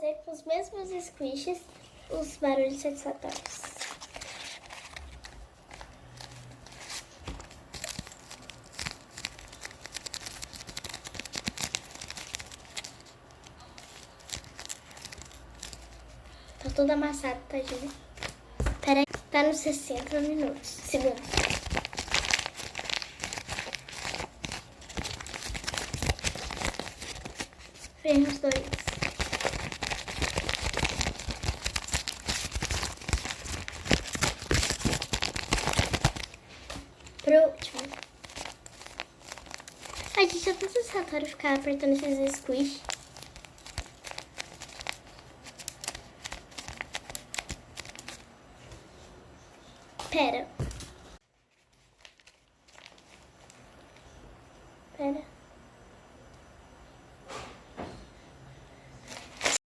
fazer com os mesmos squishes os barulhos satisfatórios. Tá tudo amassado, tadinho. Peraí, tá nos 60 minutos. Segura. Vem os dois. Pro último. A gente já tá satisfatório ficar apertando esses squish. Pera.